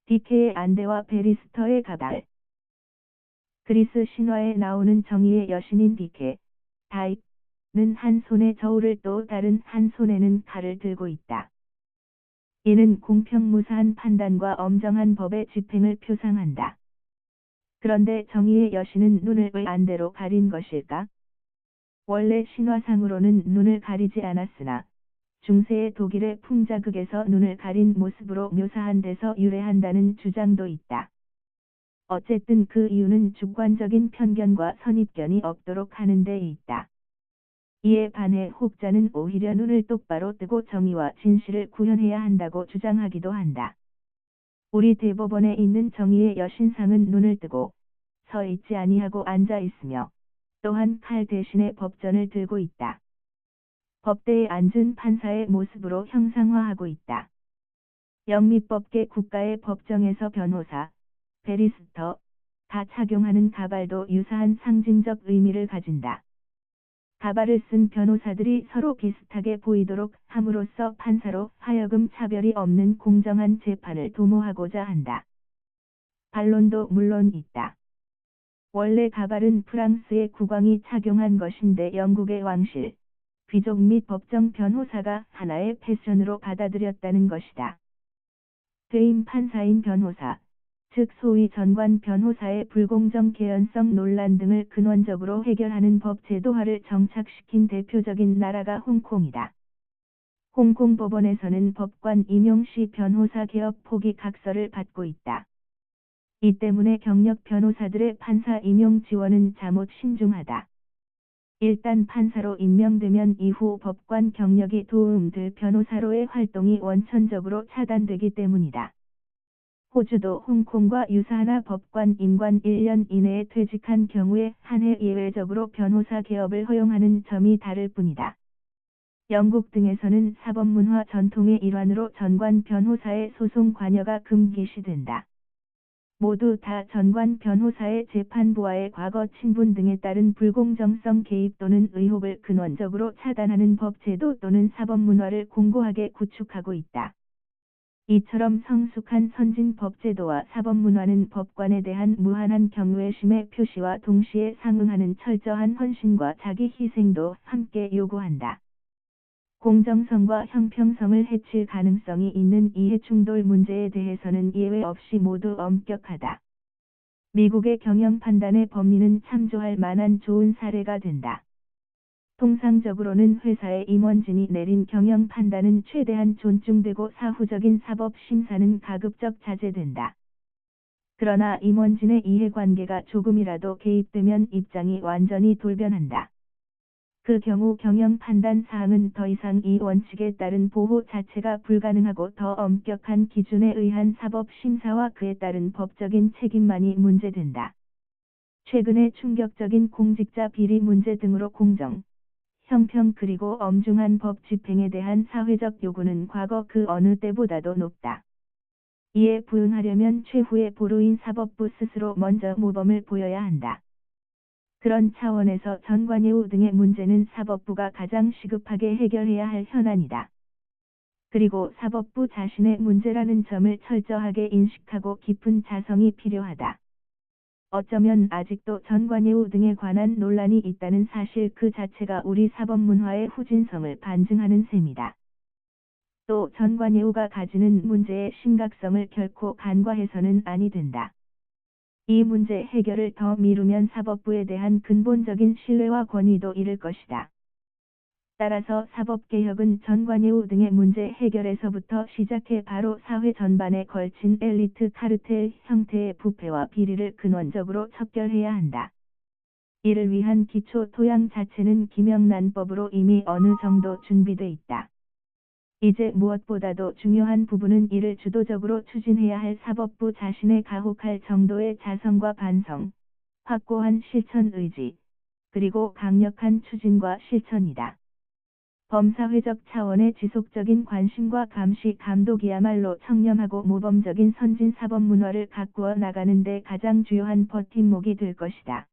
디케의 안대와 베리스터의 가발. 그리스 신화에 나오는 정의의 여신인 디케, 다이는 한 손에 저울을 또 다른 한 손에는 칼을 들고 있다. 이는 공평무사한 판단과 엄정한 법의 집행을 표상한다. 그런데 정의의 여신은 눈을 왜 안대로 가린 것일까? 원래 신화상으로는 눈을 가리지 않았으나 중세의 독일의 풍자극에서 눈을 가린 모습으로 묘사한 데서 유래한다는 주장도 있다. 어쨌든 그 이유는 주관적인 편견과 선입견이 없도록 하는 데 있다. 이에 반해 혹자는 오히려 눈을 똑바로 뜨고 정의와 진실을 구현해야 한다고 주장하기도 한다. 우리 대법원에 있는 정의의 여신상은 눈을 뜨고 서 있지 아니하고 앉아 있으며 또한 칼 대신에 법전을 들고 있다. 법대에 앉은 판사의 모습으로 형상화하고 있다. 영미법계 국가의 법정에서 변호사, 베리스터가 착용하는 가발도 유사한 상징적 의미를 가진다. 가발을 쓴 변호사들이 서로 비슷하게 보이도록 함으로써 판사로 하여금 차별이 없는 공정한 재판을 도모하고자 한다. 반론도 물론 있다. 원래 가발은 프랑스의 국왕이 착용한 것인데 영국의 왕실, 귀족 및 법정 변호사가 하나의 패션으로 받아들였다는 것이다. 퇴임 판사인 변호사, 즉 소위 전관 변호사의 불공정 개연성 논란 등을 근원적으로 해결하는 법 제도화를 정착시킨 대표적인 나라가 홍콩이다. 홍콩 법원에서는 법관 임용 시 변호사 개업 포기 각서를 받고 있다. 이 때문에 경력 변호사들의 판사 임용 지원은 잠옷 신중하다. 일단 판사로 임명되면 이후 법관 경력이 도움될 변호사로의 활동이 원천적으로 차단되기 때문이다. 호주도 홍콩과 유사하나 법관 임관 1년 이내에 퇴직한 경우에 한 해 예외적으로 변호사 개업을 허용하는 점이 다를 뿐이다. 영국 등에서는 사법문화 전통의 일환으로 전관 변호사의 소송 관여가 금기시된다. 모두 다 전관 변호사의 재판부와의 과거 친분 등에 따른 불공정성 개입 또는 의혹을 근원적으로 차단하는 법 제도 또는 사법문화를 공고하게 구축하고 있다. 이처럼 성숙한 선진 법제도와 사법문화는 법관에 대한 무한한 경외심의 표시와 동시에 상응하는 철저한 헌신과 자기 희생도 함께 요구한다. 공정성과 형평성을 해칠 가능성이 있는 이해충돌 문제에 대해서는 예외 없이 모두 엄격하다. 미국의 경영 판단의 법리는 참조할 만한 좋은 사례가 된다. 통상적으로는 회사의 임원진이 내린 경영 판단은 최대한 존중되고 사후적인 사법 심사는 가급적 자제된다. 그러나 임원진의 이해관계가 조금이라도 개입되면 입장이 완전히 돌변한다. 그 경우 경영 판단 사항은 더 이상 이 원칙에 따른 보호 자체가 불가능하고 더 엄격한 기준에 의한 사법 심사와 그에 따른 법적인 책임만이 문제된다. 최근의 충격적인 공직자 비리 문제 등으로 공정, 형평 그리고 엄중한 법 집행에 대한 사회적 요구는 과거 그 어느 때보다도 높다. 이에 부응하려면 최후의 보루인 사법부 스스로 먼저 모범을 보여야 한다. 그런 차원에서 전관예우 등의 문제는 사법부가 가장 시급하게 해결해야 할 현안이다. 그리고 사법부 자신의 문제라는 점을 철저하게 인식하고 깊은 자성이 필요하다. 어쩌면 아직도 전관예우 등에 관한 논란이 있다는 사실 그 자체가 우리 사법문화의 후진성을 반증하는 셈이다. 또 전관예우가 가지는 문제의 심각성을 결코 간과해서는 아니 된다. 이 문제 해결을 더 미루면 사법부에 대한 근본적인 신뢰와 권위도 잃을 것이다. 따라서 사법개혁은 전관예우 등의 문제 해결에서부터 시작해 바로 사회 전반에 걸친 엘리트 카르텔 형태의 부패와 비리를 근원적으로 척결해야 한다. 이를 위한 기초 토양 자체는 김영란법으로 이미 어느 정도 준비돼 있다. 이제 무엇보다도 중요한 부분은 이를 주도적으로 추진해야 할 사법부 자신의 가혹할 정도의 자성과 반성, 확고한 실천 의지, 그리고 강력한 추진과 실천이다. 범사회적 차원의 지속적인 관심과 감시 감독이야말로 청렴하고 모범적인 선진 사법 문화를 가꾸어 나가는 데 가장 주요한 버팀목이 될 것이다.